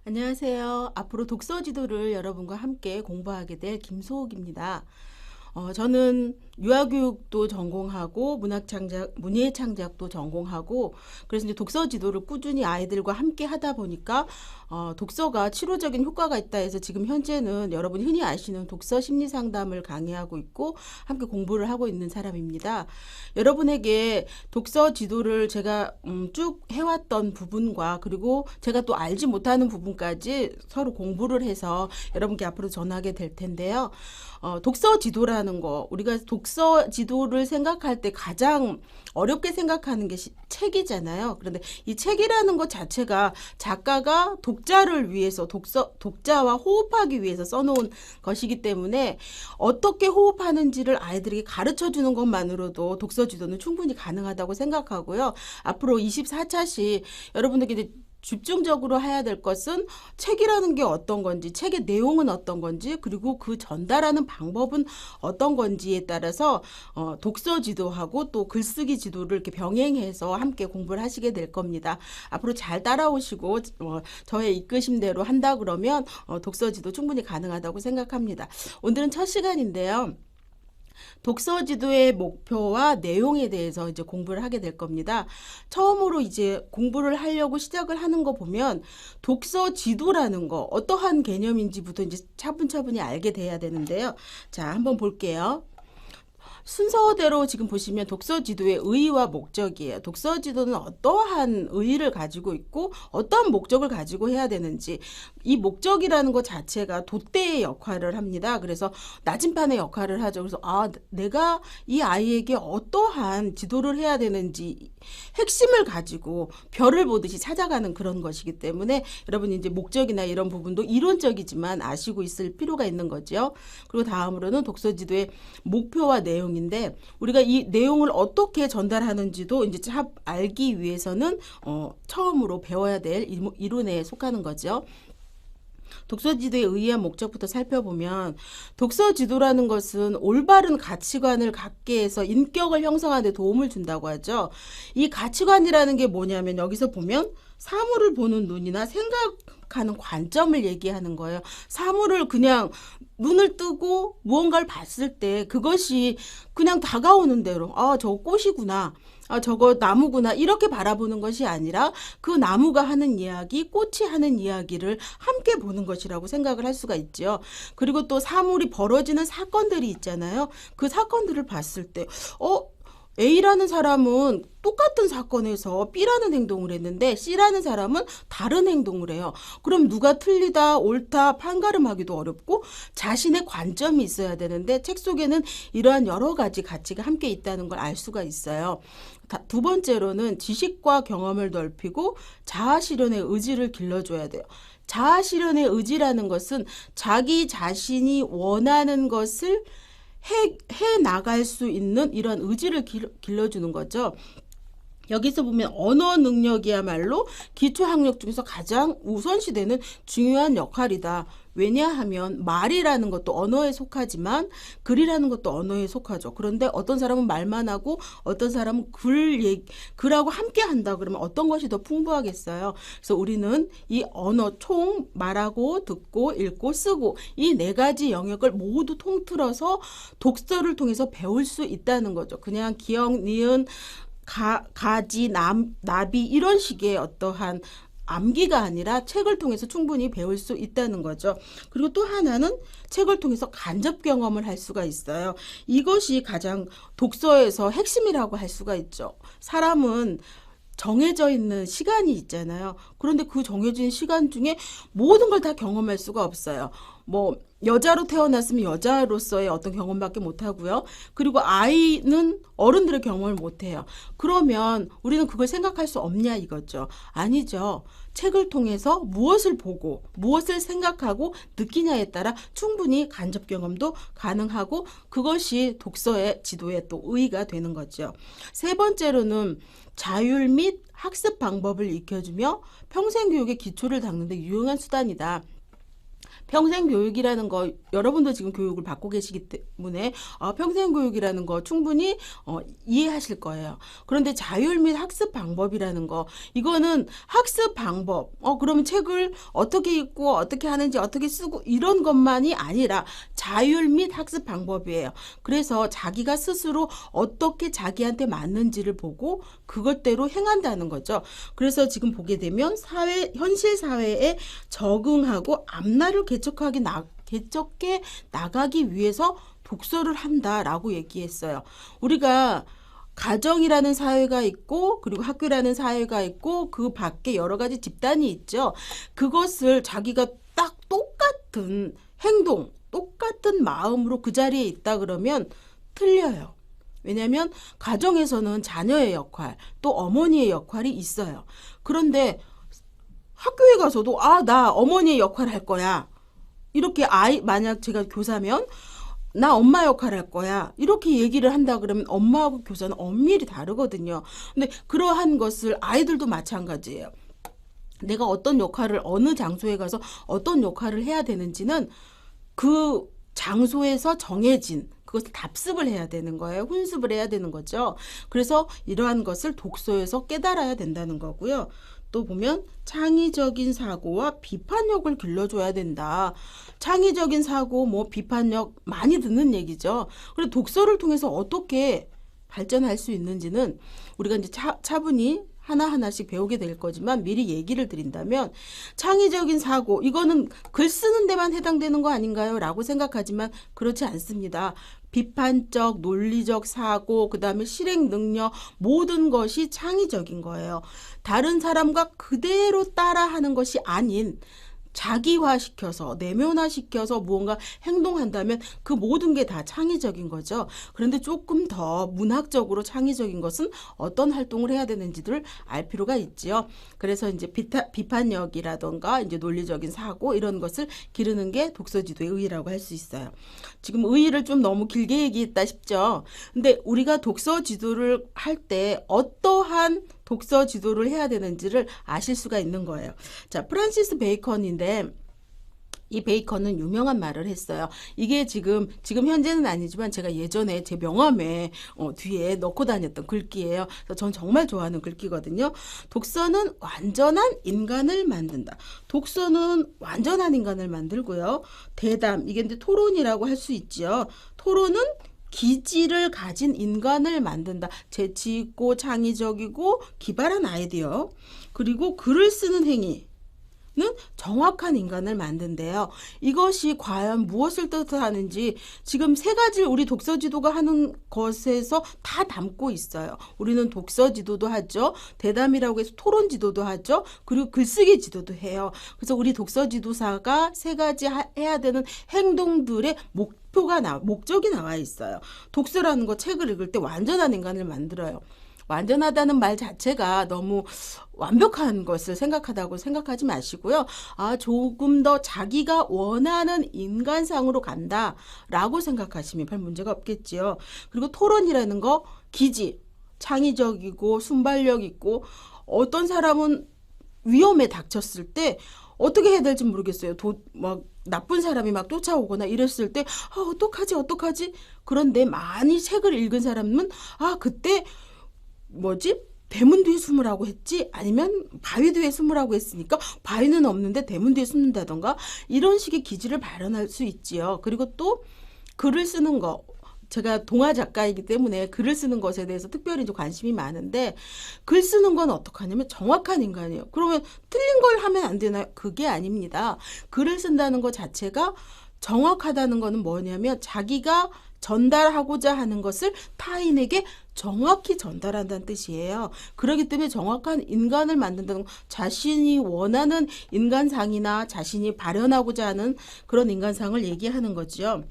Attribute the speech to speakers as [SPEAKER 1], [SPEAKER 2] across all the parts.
[SPEAKER 1] 안녕하세요. 앞으로 독서 지도를 여러분과 함께 공부하게 될 김소옥입니다. 저는 유아교육도 전공하고 문예창작도 전공하고 그래서 이제 독서 지도를 꾸준히 아이들과 함께 하다 보니까 독서가 치료적인 효과가 있다 해서 지금 현재는 여러분이 흔히 아시는 독서 심리 상담을 강의하고 있고 함께 공부를 하고 있는 사람입니다. 여러분에게 독서 지도를 제가 쭉 해왔던 부분과 그리고 제가 또 알지 못하는 부분까지 서로 공부를 해서 여러분께 앞으로 전하게 될 텐데요. 독서 지도라는 거, 우리가 독서 지도를 생각할 때 가장 어렵게 생각하는 게 책이잖아요. 그런데 이 책이라는 것 자체가 작가가 독자를 위해서 독자와 호흡하기 위해서 써놓은 것이기 때문에 어떻게 호흡하는지를 아이들에게 가르쳐 주는 것만으로도 독서 지도는 충분히 가능하다고 생각하고요. 앞으로 24차시 여러분들께 이제 집중적으로 해야 될 것은 책이라는 게 어떤 건지, 책의 내용은 어떤 건지, 그리고 그 전달하는 방법은 어떤 건지에 따라서 독서 지도하고 또 글쓰기 지도를 이렇게 병행해서 함께 공부를 하시게 될 겁니다. 앞으로 잘 따라오시고 저의 이끄심대로 한다 그러면 독서 지도 충분히 가능하다고 생각합니다. 오늘은 첫 시간인데요. 독서 지도의 목표와 내용에 대해서 이제 공부를 하게 될 겁니다. 처음으로 이제 공부를 하려고 시작을 하는 거 보면 독서 지도라는 거 어떠한 개념인지부터 이제 차분차분히 알게 돼야 되는데요. 자, 한번 볼게요. 순서대로 지금 보시면 독서 지도의 의의와 목적이에요. 독서 지도는 어떠한 의의를 가지고 있고 어떠한 목적을 가지고 해야 되는지, 이 목적이라는 것 자체가 돛대의 역할을 합니다. 그래서 나침판의 역할을 하죠. 그래서 내가 이 아이에게 어떠한 지도를 해야 되는지 핵심을 가지고 별을 보듯이 찾아가는 그런 것이기 때문에 여러분이 이제 목적이나 이런 부분도 이론적이지만 아시고 있을 필요가 있는 거죠. 그리고 다음으로는 독서 지도의 목표와 내용인데, 우리가 이 내용을 어떻게 전달하는지도 이제 알기 위해서는 처음으로 배워야 될 이론에 속하는 거죠. 독서 지도의 의의와 목적부터 살펴보면, 독서 지도라는 것은 올바른 가치관을 갖게 해서 인격을 형성하는 데 도움을 준다고 하죠. 이 가치관이라는 게 뭐냐면 여기서 보면 사물을 보는 눈이나 생각하는 관점을 얘기하는 거예요. 사물을 그냥 눈을 뜨고 무언가를 봤을 때 그것이 그냥 다가오는 대로 저거 꽃이구나, 저거 나무구나, 이렇게 바라보는 것이 아니라 그 나무가 하는 이야기, 꽃이 하는 이야기를 함께 보는 것이라고 생각을 할 수가 있죠. 그리고 또 사물이 벌어지는 사건들이 있잖아요. 그 사건들을 봤을 때 A라는 사람은 똑같은 사건에서 B라는 행동을 했는데 C라는 사람은 다른 행동을 해요. 그럼 누가 틀리다, 옳다, 판가름하기도 어렵고 자신의 관점이 있어야 되는데 책 속에는 이러한 여러 가지 가치가 함께 있다는 걸 알 수가 있어요. 두 번째로는 지식과 경험을 넓히고 자아실현의 의지를 길러줘야 돼요. 자아실현의 의지라는 것은 자기 자신이 원하는 것을 해 나갈 수 있는 이런 의지를 길러주는 거죠. 여기서 보면 언어 능력이야말로 기초학력 중에서 가장 우선시되는 중요한 역할이다. 왜냐하면 말이라는 것도 언어에 속하지만 글이라는 것도 언어에 속하죠. 그런데 어떤 사람은 말만 하고 어떤 사람은 글하고 함께 한다 그러면 어떤 것이 더 풍부하겠어요. 그래서 우리는 이 언어 총 말하고 듣고 읽고 쓰고 이 네 가지 영역을 모두 통틀어서 독서를 통해서 배울 수 있다는 거죠. 그냥 기억, 니은, 가지, 나비 이런 식의 어떠한 암기가 아니라 책을 통해서 충분히 배울 수 있다는 거죠. 그리고 또 하나는 책을 통해서 간접 경험을 할 수가 있어요. 이것이 가장 독서에서 핵심이라고 할 수가 있죠. 사람은 정해져 있는 시간이 있잖아요. 그런데 그 정해진 시간 중에 모든 걸 다 경험할 수가 없어요. 여자로 태어났으면 여자로서의 어떤 경험밖에 못하고요. 그리고 아이는 어른들의 경험을 못해요. 그러면 우리는 그걸 생각할 수 없냐 이거죠. 아니죠. 책을 통해서 무엇을 보고 무엇을 생각하고 느끼냐에 따라 충분히 간접 경험도 가능하고 그것이 독서의 지도의 또 의의가 되는 거죠. 세 번째로는 자율 및 학습 방법을 익혀주며 평생교육의 기초를 닦는 데 유용한 수단이다. 평생 교육이라는 거 여러분도 지금 교육을 받고 계시기 때문에 평생 교육이라는 거 충분히 이해하실 거예요. 그런데 자율 및 학습 방법이라는 거 이거는 학습 방법 그러면 책을 어떻게 읽고 어떻게 하는지 어떻게 쓰고 이런 것만이 아니라 자율 및 학습 방법이에요. 그래서 자기가 스스로 어떻게 자기한테 맞는지를 보고 그것대로 행한다는 거죠. 그래서 지금 보게 되면 현실 사회에 적응하고 앞날을 개척해 나가기 위해서 독서를 한다라고 얘기했어요. 우리가 가정이라는 사회가 있고 그리고 학교라는 사회가 있고 그 밖에 여러 가지 집단이 있죠. 그것을 자기가 딱 똑같은 행동, 똑같은 마음으로 그 자리에 있다 그러면 틀려요. 왜냐하면 가정에서는 자녀의 역할, 또 어머니의 역할이 있어요. 그런데 학교에 가서도 나 어머니의 역할 할 거야. 이렇게 만약 제가 교사면 나 엄마 역할 할 거야. 이렇게 얘기를 한다 그러면 엄마하고 교사는 엄밀히 다르거든요. 근데 그러한 것을 아이들도 마찬가지예요. 내가 어떤 역할을 어느 장소에 가서 어떤 역할을 해야 되는지는 그 장소에서 정해진 그것을 답습을 해야 되는 거예요. 훈습을 해야 되는 거죠. 그래서 이러한 것을 독서에서 깨달아야 된다는 거고요. 또 보면 창의적인 사고와 비판력을 길러줘야 된다. 창의적인 사고, 비판력 많이 듣는 얘기죠. 그리고 독서를 통해서 어떻게 발전할 수 있는지는 우리가 이제 차분히 하나하나씩 배우게 될 거지만 미리 얘기를 드린다면 창의적인 사고 이거는 글 쓰는 데만 해당되는 거 아닌가요? 라고 생각하지만 그렇지 않습니다. 비판적, 논리적 사고, 그 다음에 실행 능력 모든 것이 창의적인 거예요. 다른 사람과 그대로 따라하는 것이 아닌 자기화시켜서 내면화시켜서 무언가 행동한다면 그 모든 게 다 창의적인 거죠. 그런데 조금 더 문학적으로 창의적인 것은 어떤 활동을 해야 되는지를 알 필요가 있지요. 그래서 이제 비판력이라던가 이제 논리적인 사고 이런 것을 기르는 게 독서지도의 의의라고 할 수 있어요. 지금 의의를 좀 너무 길게 얘기했다 싶죠. 근데 우리가 독서지도를 할 때 어떠한 독서 지도를 해야 되는지를 아실 수가 있는 거예요. 자, 프란시스 베이컨인데 이 베이컨은 유명한 말을 했어요. 이게 지금 현재는 아니지만 제가 예전에 제 명함에 뒤에 넣고 다녔던 글귀예요. 그래서 전 정말 좋아하는 글귀거든요. 독서는 완전한 인간을 만든다. 독서는 완전한 인간을 만들고요. 대담, 이게 이제 토론이라고 할 수 있죠. 토론은 기질을 가진 인간을 만든다. 재치 있고 창의적이고 기발한 아이디어. 그리고 글을 쓰는 행위는 정확한 인간을 만든대요. 이것이 과연 무엇을 뜻하는지 지금 세 가지를 우리 독서지도가 하는 것에서 다 담고 있어요. 우리는 독서지도도 하죠. 대담이라고 해서 토론지도도 하죠. 그리고 글쓰기 지도도 해요. 그래서 우리 독서지도사가 세 가지 해야 되는 행동들의 목적이 나와 있어요. 독서라는 거 책을 읽을 때 완전한 인간을 만들어요. 완전하다는 말 자체가 너무 완벽한 것을 생각하다고 생각하지 마시고요. 조금 더 자기가 원하는 인간상으로 간다라고 생각하시면 별 문제가 없겠지요. 그리고 토론이라는 거 기지, 창의적이고 순발력 있고 어떤 사람은 위험에 닥쳤을 때 어떻게 해야 될지 모르겠어요. 막 나쁜 사람이 막 쫓아오거나 이랬을 때 어떡하지? 그런데 많이 책을 읽은 사람은 그때 대문 뒤에 숨으라고 했지? 아니면 바위 뒤에 숨으라고 했으니까 바위는 없는데 대문 뒤에 숨는다던가 이런 식의 기질을 발현할 수 있지요. 그리고 또 글을 쓰는 거. 제가 동화 작가이기 때문에 글을 쓰는 것에 대해서 특별히 좀 관심이 많은데 글 쓰는 건 어떻게 하냐면 정확한 인간이에요. 그러면 틀린 걸 하면 안 되나요? 그게 아닙니다. 글을 쓴다는 것 자체가 정확하다는 거는 뭐냐면 자기가 전달하고자 하는 것을 타인에게 정확히 전달한다는 뜻이에요. 그렇기 때문에 정확한 인간을 만든다는 건 자신이 원하는 인간상이나 자신이 발현하고자 하는 그런 인간상을 얘기하는 거죠.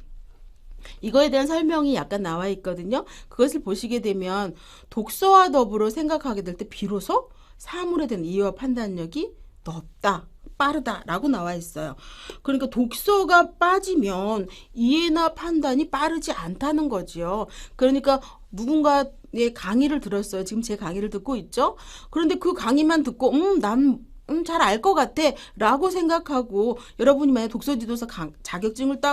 [SPEAKER 1] 이거에 대한 설명이 약간 나와 있거든요. 그것을 보시게 되면 독서와 더불어 생각하게 될 때 비로소 사물에 대한 이해와 판단력이 넓다, 빠르다라고 나와 있어요. 그러니까 독서가 빠지면 이해나 판단이 빠르지 않다는 거지요. 그러니까 누군가의 강의를 들었어요. 지금 제 강의를 듣고 있죠. 그런데 그 강의만 듣고 난 잘 알 것 같아 라고 생각하고 여러분이 만약 독서지도사 자격증을 따고